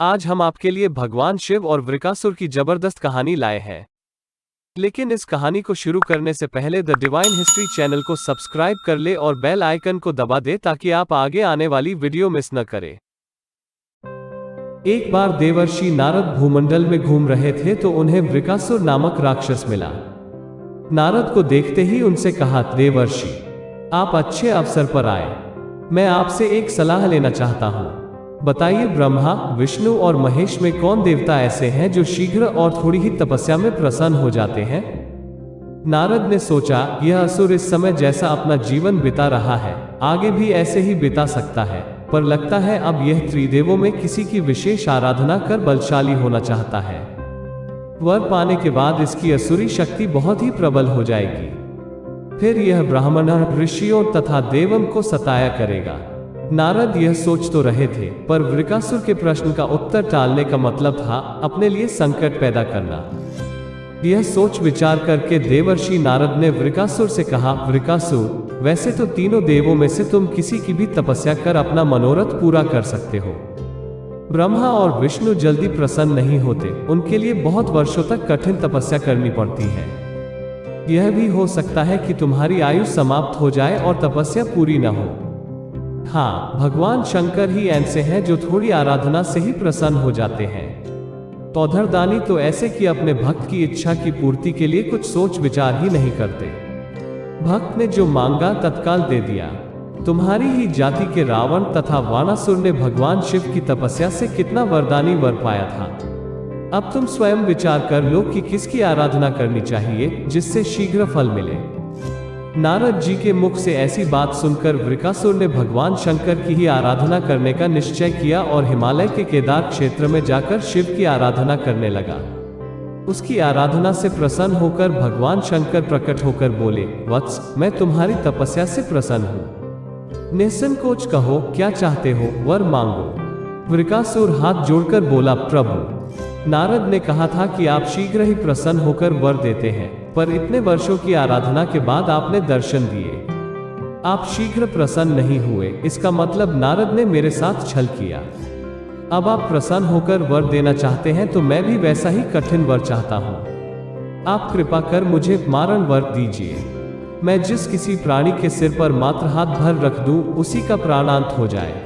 आज हम आपके लिए भगवान शिव और वृकासुर की जबरदस्त कहानी लाए हैं। लेकिन इस कहानी को शुरू करने से पहले द डिवाइन हिस्ट्री चैनल को सब्सक्राइब कर ले और बेल आइकन को दबा दे ताकि आप आगे आने वाली वीडियो मिस न करें। एक बार देवर्षि नारद भूमंडल में घूम रहे थे तो उन्हें वृकासुर नामक राक्षस मिला। नारद को देखते ही उनसे कहा, देवर्षि, आप अच्छे अवसर पर आए। मैं आपसे एक सलाह लेना चाहता हूँ। बताइए, ब्रह्मा, विष्णु और महेश में कौन देवता ऐसे हैं जो शीघ्र और थोड़ी ही तपस्या में प्रसन्न हो जाते हैं? नारद ने सोचा, यह असुर इस समय जैसा अपना जीवन बिता रहा है, आगे भी ऐसे ही बिता सकता है, पर लगता है अब यह त्रिदेवों में किसी की विशेष आराधना कर बलशाली होना चाहता है। वर पाने के बाद इसकी असुरी शक्ति बहुत ही प्रबल हो जाएगी। फिर यह ब्राह्मणों, ऋषियों तथा देवों को सताया करेगा। नारद यह सोच तो रहे थे, पर वृकासुर के प्रश्न का उत्तर टालने का मतलब था अपने लिए संकट पैदा करना। यह सोच विचार करके देवर्षि नारद ने वृकासुर से कहा, वृकासुर, वैसे तो तीनों देवों में से तुम किसी की भी तपस्या कर अपना मनोरथ पूरा कर सकते हो। ब्रह्मा और विष्णु जल्दी प्रसन्न नहीं होते, उनके लिए बहुत वर्षों तक कठिन तपस्या करनी पड़ती है। यह भी हो सकता है कि तुम्हारी आयु समाप्त हो जाए और तपस्या पूरी न हो। हाँ, भगवान शंकर ही ऐसे हैं जो थोड़ी आराधना से ही प्रसन्न हो जाते हैं। तोधरदानी तो ऐसे कि अपने भक्त की इच्छा की पूर्ति के लिए कुछ सोच विचार ही नहीं करते। भक्त ने जो मांगा तत्काल दे दिया। तुम्हारी ही जाति के रावण तथा वानासुर ने भगवान शिव की तपस्या से कितना वरदानी वर पाया था। अब तुम स्वयं विचार कर लो कि किसकी आराधना करनी चाहिए जिससे शीघ्र फल मिले। नारद जी के मुख से ऐसी बात सुनकर वृकासुर ने भगवान शंकर की ही आराधना करने का निश्चय किया और हिमालय के केदार क्षेत्र में जाकर शिव की आराधना करने लगा। उसकी आराधना से प्रसन्न होकर भगवान शंकर प्रकट होकर बोले, वत्स, मैं तुम्हारी तपस्या से प्रसन्न हूँ। निसंकोच कहो, क्या चाहते हो, वर मांगो। वृकासुर हाथ जोड़कर बोला, प्रभु, नारद ने कहा था कि आप शीघ्र ही प्रसन्न होकर वर देते हैं, पर इतने वर्षों की आराधना के बाद आपने दर्शन दिए, आप शीघ्र प्रसन्न नहीं हुए। इसका मतलब नारद ने मेरे साथ छल किया। अब आप प्रसन्न होकर वर देना चाहते हैं तो मैं भी वैसा ही कठिन वर चाहता हूँ। आप कृपा कर मुझे मारण वर दीजिए। मैं जिस किसी प्राणी के सिर पर मात्र हाथ भर रख दूं, उसी का प्राणांत हो जाए।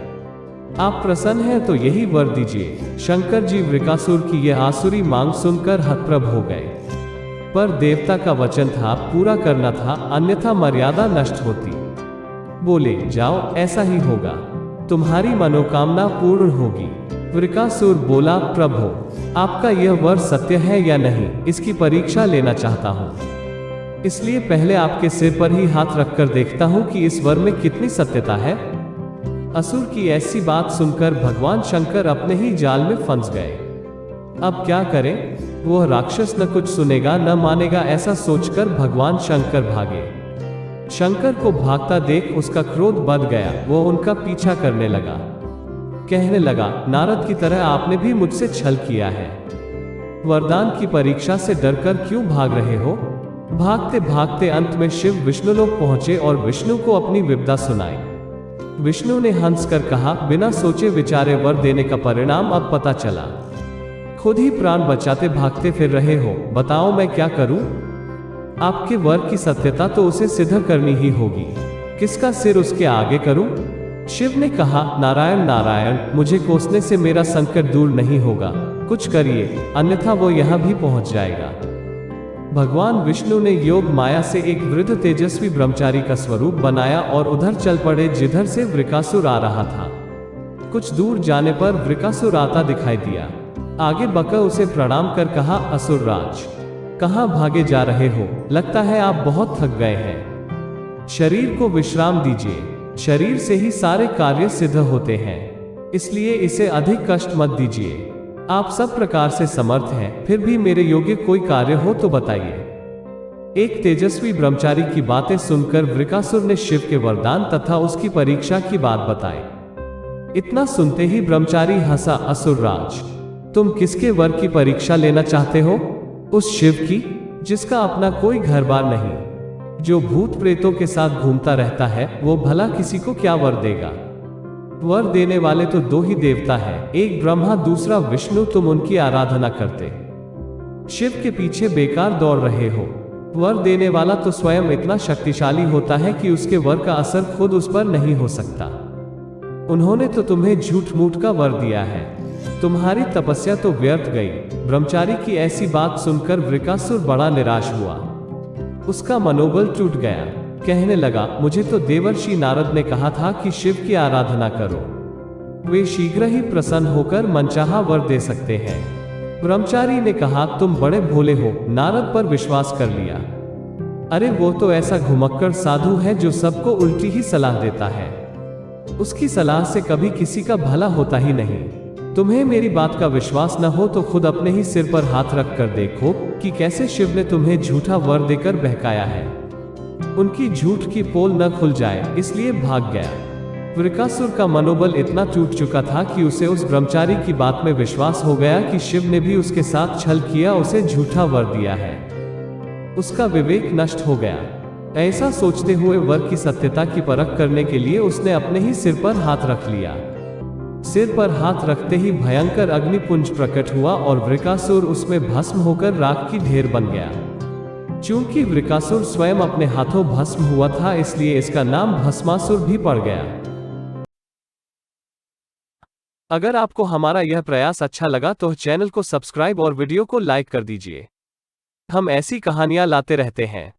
आप प्रसन्न हैं तो यही वर दीजिए। शंकर जी वृकासुर की यह आसुरी मांग सुनकर हतप्रभ हो गए, पर देवता का वचन था, पूरा करना था, अन्यथा मर्यादा नष्ट होती। बोले, जाओ, ऐसा ही होगा, तुम्हारी मनोकामना पूर्ण होगी। वृकासुर बोला, प्रभु, आपका यह वर सत्य है या नहीं, इसकी परीक्षा लेना चाहता हूँ। इसलिए पहले आपके सिर पर ही हाथ रखकर देखता हूँ कि इस वर में कितनी सत्यता है। असुर की ऐसी बात सुनकर भगवान शंकर अपने ही जाल में फंस गए। अब क्या करें? वह राक्षस न कुछ सुनेगा न मानेगा, ऐसा सोचकर भगवान शंकर भागे। शंकर को भागता देख उसका क्रोध बढ़ गया। वह उनका पीछा करने लगा, कहने लगा, नारद की तरह आपने भी मुझसे छल किया है। वरदान की परीक्षा से डरकर क्यों भाग रहे हो? भागते भागते अंत में शिव विष्णुलोक पहुंचे और विष्णु को अपनी विपदा सुनाई। विष्णु ने हंसकर कहा, बिना सोचे विचारे वर देने का परिणाम अब पता चला। खुद ही प्राण बचाते भागते फिर रहे हो, बताओ मैं क्या करूं? आपके वर की सत्यता तो उसे सिद्ध करनी ही होगी। किसका सिर उसके आगे करूं? शिव ने कहा, नारायण नारायण, मुझे कोसने से मेरा संकट दूर नहीं होगा, कुछ करिए, अन्यथा वो यहां भी पहुंच जाएगा। भगवान विष्णु ने योग माया से एक वृद्ध तेजस्वी ब्रह्मचारी का स्वरूप बनाया और उधर चल पड़े जिधर से वृकासुर आ रहा था। कुछ दूर जाने पर वृकासुर आता दिखाई दिया। आगे बका उसे प्रणाम कर कहा, असुरराज, कहाँ भागे जा रहे हो? लगता है आप बहुत थक गए हैं। शरीर को विश्राम दीजिए। शरीर से ही सारे कार्य सिद्ध होते हैं, इसलिए इसे अधिक कष्ट मत दीजिए। आप सब प्रकार से समर्थ हैं, फिर भी मेरे योग्य कोई कार्य हो तो बताइए। एक तेजस्वी ब्रह्मचारी की बातें सुनकर वृकासुर ने शिव के वरदान तथा उसकी परीक्षा की बात बताई। इतना सुनते ही ब्रह्मचारी हंसा, असुरराज, तुम किसके वर की परीक्षा लेना चाहते हो? उस शिव की जिसका अपना कोई घर बार नहीं, जो भूत प्रेतों के साथ घूमता रहता है, वो भला किसी को क्या वर देगा? वर देने वाले तो दो ही देवता हैं, एक ब्रह्मा दूसरा विष्णु, तुम उनकी आराधना करते शिव के पीछे बेकार दौड़ रहे हो। वर देने वाला तो स्वयं इतना शक्तिशाली होता है कि उसके वर का असर खुद उस पर नहीं हो सकता। उन्होंने तो तुम्हें झूठ मूठ का वर दिया है, तुम्हारी तपस्या तो व्यर्थ गई। ब्रह्मचारी की ऐसी बात सुनकर वृकासुर बड़ा निराश हुआ, उसका मनोबल टूट गया। कहने लगा, मुझे तो देवर्षि नारद ने कहा था कि शिव की आराधना करो, वे शीघ्र ही प्रसन्न होकर मनचाहा वर दे सकते हैं। ब्रह्मचारी ने कहा, तुम बड़े भोले हो, नारद पर विश्वास कर लिया। अरे वो तो ऐसा घुमक्कड़ साधु है जो सबको उल्टी ही सलाह देता है, उसकी सलाह से कभी किसी का भला होता ही नहीं। तुम्हें मेरी बात का विश्वास न हो तो खुद अपने ही सिर पर हाथ रख कर देखो कि कैसे शिव ने तुम्हें झूठा वर देकर बहकाया है। उनकी झूठ की पोल न खुल जाए इसलिए भाग गया। वृकासुर का मनोबल इतना टूट चुका था कि उसे उस ब्रह्मचारी की बात में विश्वास हो गया कि शिव ने भी उसके साथ छल किया, उसे झूठा वर दिया है। उसका विवेक नष्ट हो गया। ऐसा सोचते हुए वर की सत्यता की परख करने के लिए उसने अपने ही सिर पर हाथ रख लिया। सिर पर हाथ रखते ही भयंकर अग्निपुंज प्रकट हुआ और वृकासुर उसमें भस्म होकर राख की ढेर बन गया। चूंकि वृकासुर स्वयं अपने हाथों भस्म हुआ था इसलिए इसका नाम भस्मासुर भी पड़ गया। अगर आपको हमारा यह प्रयास अच्छा लगा तो चैनल को सब्सक्राइब और वीडियो को लाइक कर दीजिए। हम ऐसी कहानियां लाते रहते हैं।